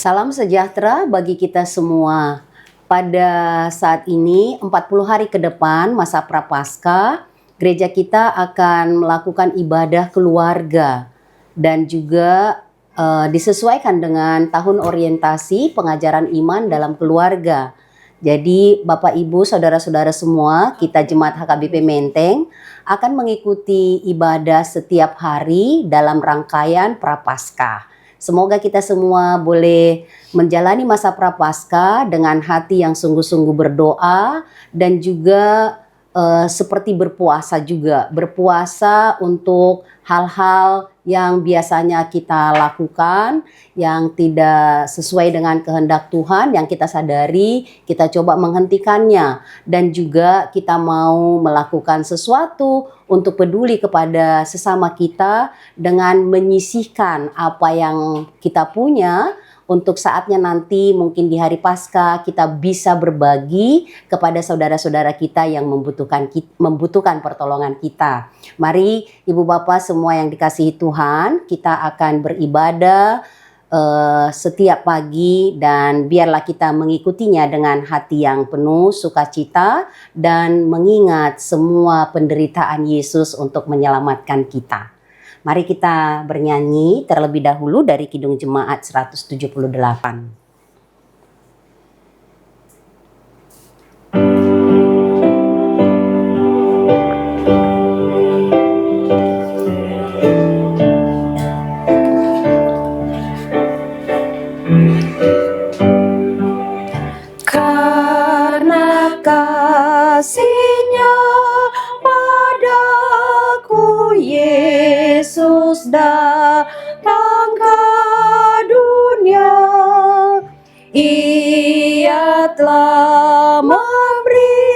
Salam sejahtera bagi kita semua. Pada saat ini, 40 hari ke depan masa Prapaskah, gereja kita akan melakukan ibadah keluarga dan juga disesuaikan dengan tahun orientasi pengajaran iman dalam keluarga. Jadi Bapak Ibu Saudara-saudara semua, kita Jemaat HKBP Menteng akan mengikuti ibadah setiap hari dalam rangkaian Prapaskah. Semoga kita semua boleh menjalani masa Prapaskah dengan hati yang sungguh-sungguh berdoa dan juga seperti berpuasa juga. Berpuasa untuk hal-hal yang biasanya kita lakukan, yang tidak sesuai dengan kehendak Tuhan, yang kita sadari, kita coba menghentikannya. Dan juga kita mau melakukan sesuatu untuk peduli kepada sesama kita dengan menyisihkan apa yang kita punya, untuk saatnya nanti mungkin di hari Paskah kita bisa berbagi kepada saudara-saudara kita yang membutuhkan pertolongan kita. Mari Ibu Bapak semua yang dikasihi Tuhan, kita akan beribadah setiap pagi dan biarlah kita mengikutinya dengan hati yang penuh sukacita dan mengingat semua penderitaan Yesus untuk menyelamatkan kita. Mari kita bernyanyi terlebih dahulu dari Kidung Jemaat 178. Karena kasih-Nya padaku, Yesus datang ke dunia. Ia telah memberi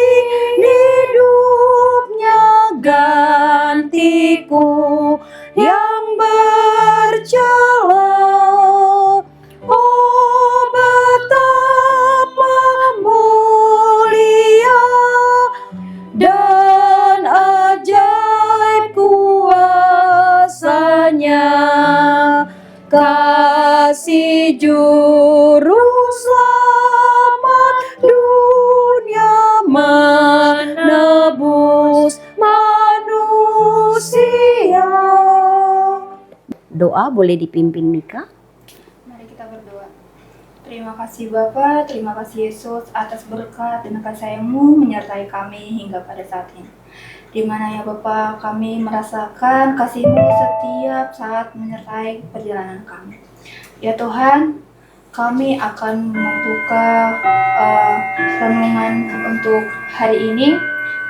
hidupnya gantiku yang bercela. Oh, betapa mulia dan ajaib kuasa-Nya, kasih juru selamat dunia menebus manusia. Doa boleh dipimpin Mika? Mari kita berdoa. Terima kasih Bapa, terima kasih Yesus atas berkat dan kasih sayang-Mu menyertai kami hingga pada saat ini. Di mana ya Bapa, kami merasakan kasih-Mu setiap saat menyertai perjalanan kami. Ya Tuhan, kami akan membuka renungan untuk hari ini.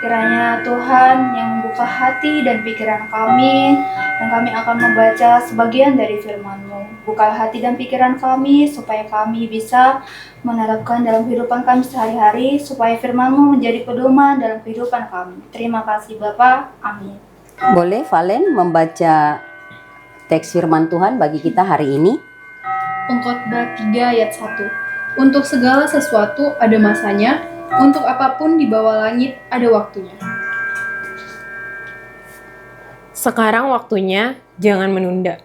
Kiranya Tuhan yang membuka hati dan pikiran kami, dan kami akan membaca sebagian dari firman-Mu. Buka hati dan pikiran kami supaya kami bisa menerapkan dalam kehidupan kami sehari-hari, supaya firman-Mu menjadi pedoman dalam kehidupan kami. Terima kasih Bapa. Amin. Boleh Valen membaca teks firman Tuhan bagi kita hari ini? Pengkhotbah 3 ayat 1. Untuk segala sesuatu ada masanya, untuk apapun di bawah langit ada waktunya. Sekarang waktunya, jangan menunda.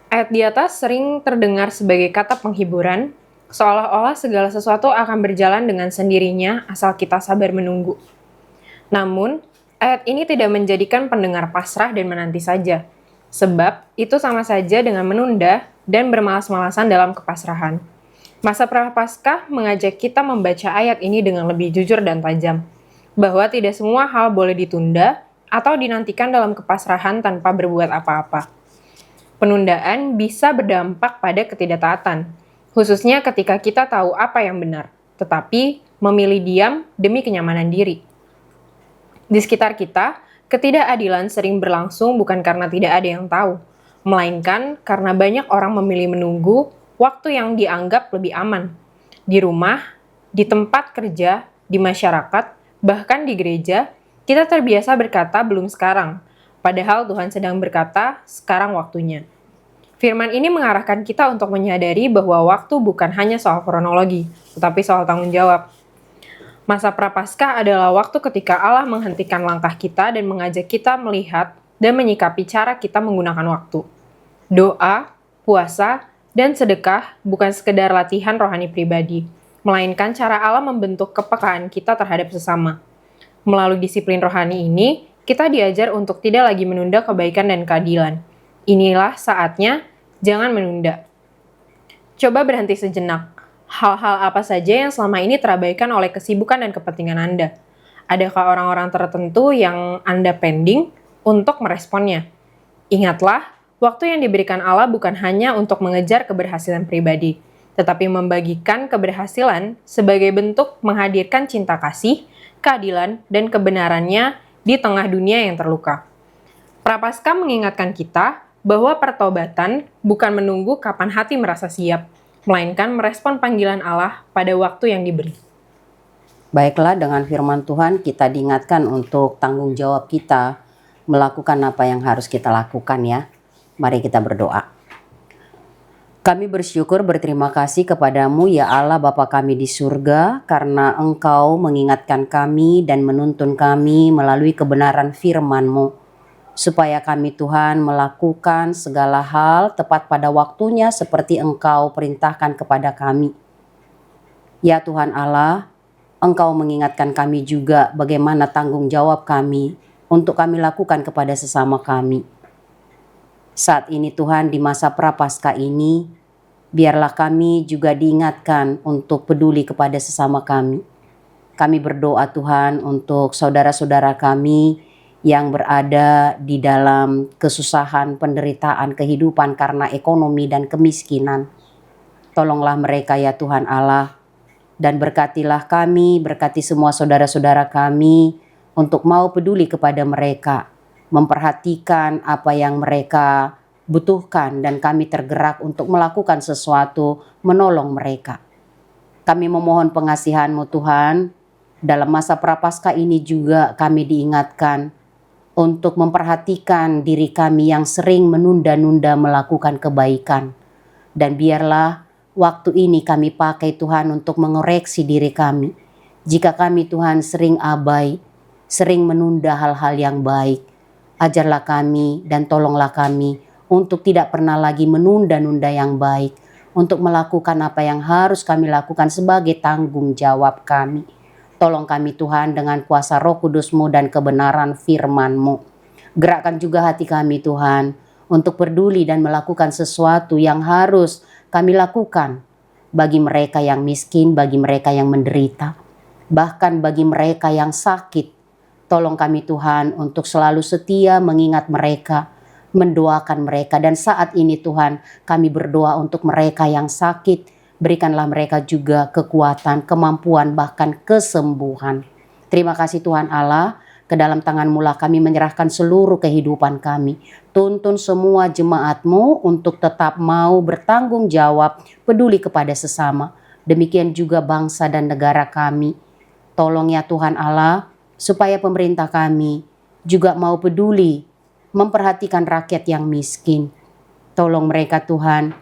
Ayat di atas sering terdengar sebagai kata penghiburan, seolah-olah segala sesuatu akan berjalan dengan sendirinya asal kita sabar menunggu. Namun, ayat ini tidak menjadikan pendengar pasrah dan menanti saja, sebab itu sama saja dengan menunda dan bermalas-malasan dalam kepasrahan. Masa Prapaskah mengajak kita membaca ayat ini dengan lebih jujur dan tajam, bahwa tidak semua hal boleh ditunda atau dinantikan dalam kepasrahan tanpa berbuat apa-apa. Penundaan bisa berdampak pada ketidaktaatan, khususnya ketika kita tahu apa yang benar, tetapi memilih diam demi kenyamanan diri. Di sekitar kita, ketidakadilan sering berlangsung bukan karena tidak ada yang tahu, melainkan karena banyak orang memilih menunggu waktu yang dianggap lebih aman. Di rumah, di tempat kerja, di masyarakat, bahkan di gereja, kita terbiasa berkata belum sekarang, padahal Tuhan sedang berkata sekarang waktunya. Firman ini mengarahkan kita untuk menyadari bahwa waktu bukan hanya soal kronologi, tetapi soal tanggung jawab. Masa Prapaskah adalah waktu ketika Allah menghentikan langkah kita dan mengajak kita melihat dan menyikapi cara kita menggunakan waktu. Doa, puasa, Dan sedekah bukan sekedar latihan rohani pribadi, melainkan cara Allah membentuk kepekaan kita terhadap sesama. Melalui disiplin rohani ini, kita diajar untuk tidak lagi menunda kebaikan dan keadilan. Inilah saatnya, jangan menunda. Coba berhenti sejenak. Hal-hal apa saja yang selama ini terabaikan oleh kesibukan dan kepentingan Anda? Adakah orang-orang tertentu yang Anda pending untuk meresponnya? Ingatlah, waktu yang diberikan Allah bukan hanya untuk mengejar keberhasilan pribadi, tetapi membagikan keberhasilan sebagai bentuk menghadirkan cinta kasih, keadilan, dan kebenarannya di tengah dunia yang terluka. Prapaskah mengingatkan kita bahwa pertobatan bukan menunggu kapan hati merasa siap, melainkan merespon panggilan Allah pada waktu yang diberi. Baiklah, dengan firman Tuhan kita diingatkan untuk tanggung jawab kita melakukan apa yang harus kita lakukan ya. Mari kita berdoa. Kami bersyukur berterima kasih kepadamu ya Allah Bapa kami di surga, karena Engkau mengingatkan kami dan menuntun kami melalui kebenaran firman-Mu, supaya kami Tuhan melakukan segala hal tepat pada waktunya seperti Engkau perintahkan kepada kami. Ya Tuhan Allah, Engkau mengingatkan kami juga bagaimana tanggung jawab kami untuk kami lakukan kepada sesama kami. Saat ini Tuhan, di masa Prapaskah ini, biarlah kami juga diingatkan untuk peduli kepada sesama kami. Kami berdoa Tuhan untuk saudara-saudara kami yang berada di dalam kesusahan, penderitaan, kehidupan karena ekonomi dan kemiskinan. Tolonglah mereka ya Tuhan Allah, dan berkatilah kami, berkati semua saudara-saudara kami untuk mau peduli kepada mereka, memperhatikan apa yang mereka butuhkan, dan kami tergerak untuk melakukan sesuatu menolong mereka. Kami memohon pengasihan-Mu Tuhan. Dalam masa Prapaskah ini juga kami diingatkan untuk memperhatikan diri kami yang sering menunda-nunda melakukan kebaikan. Dan biarlah waktu ini kami pakai Tuhan untuk mengoreksi diri kami. Jika kami Tuhan sering abai, sering menunda hal-hal yang baik, ajarlah kami dan tolonglah kami untuk tidak pernah lagi menunda-nunda yang baik, untuk melakukan apa yang harus kami lakukan sebagai tanggung jawab kami. Tolong kami Tuhan dengan kuasa Roh Kudus-Mu dan kebenaran firman-Mu. Gerakkan juga hati kami Tuhan untuk peduli dan melakukan sesuatu yang harus kami lakukan bagi mereka yang miskin, bagi mereka yang menderita, bahkan bagi mereka yang sakit. Tolong kami Tuhan untuk selalu setia mengingat mereka, mendoakan mereka. Dan saat ini Tuhan, kami berdoa untuk mereka yang sakit. Berikanlah mereka juga kekuatan, kemampuan, bahkan kesembuhan. Terima kasih Tuhan Allah, ke dalam tangan-Mu lah kami menyerahkan seluruh kehidupan kami. Tuntun semua jemaat-Mu untuk tetap mau bertanggung jawab, peduli kepada sesama. Demikian juga bangsa dan negara kami. Tolong ya Tuhan Allah, supaya pemerintah kami juga mau peduli memperhatikan rakyat yang miskin. Tolong mereka Tuhan,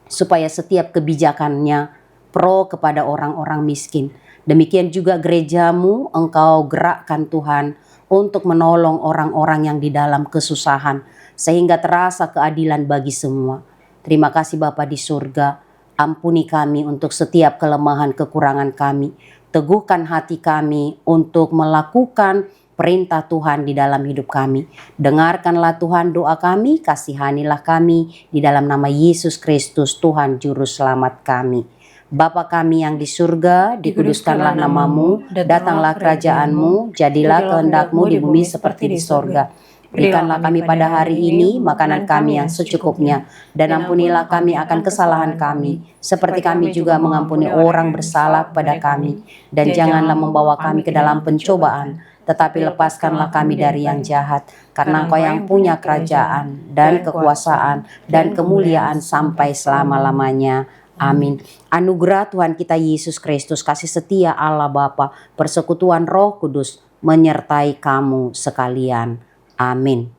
supaya setiap kebijakannya pro kepada orang-orang miskin. Demikian juga gereja-Mu, Engkau gerakkan Tuhan untuk menolong orang-orang yang di dalam kesusahan, sehingga terasa keadilan bagi semua. Terima kasih Bapa di surga, ampuni kami untuk setiap kelemahan kekurangan kami. Teguhkan hati kami untuk melakukan perintah Tuhan di dalam hidup kami. Dengarkanlah Tuhan doa kami, kasihanilah kami di dalam nama Yesus Kristus Tuhan Juru Selamat kami. Bapa kami yang di surga, dikuduskanlah nama-Mu, datanglah kerajaan-Mu, jadilah kehendak-Mu di bumi seperti di sorga. Berikanlah kami pada hari ini makanan kami yang secukupnya, dan ampunilah kami akan kesalahan kami, seperti kami juga mengampuni orang bersalah kepada kami. Dan janganlah membawa kami ke dalam pencobaan, tetapi lepaskanlah kami dari yang jahat, karena Engkau yang punya kerajaan dan kekuasaan dan kemuliaan sampai selama-lamanya. Amin. Anugerah Tuhan kita Yesus Kristus, kasih setia Allah Bapa, persekutuan Roh Kudus menyertai kamu sekalian. Amin.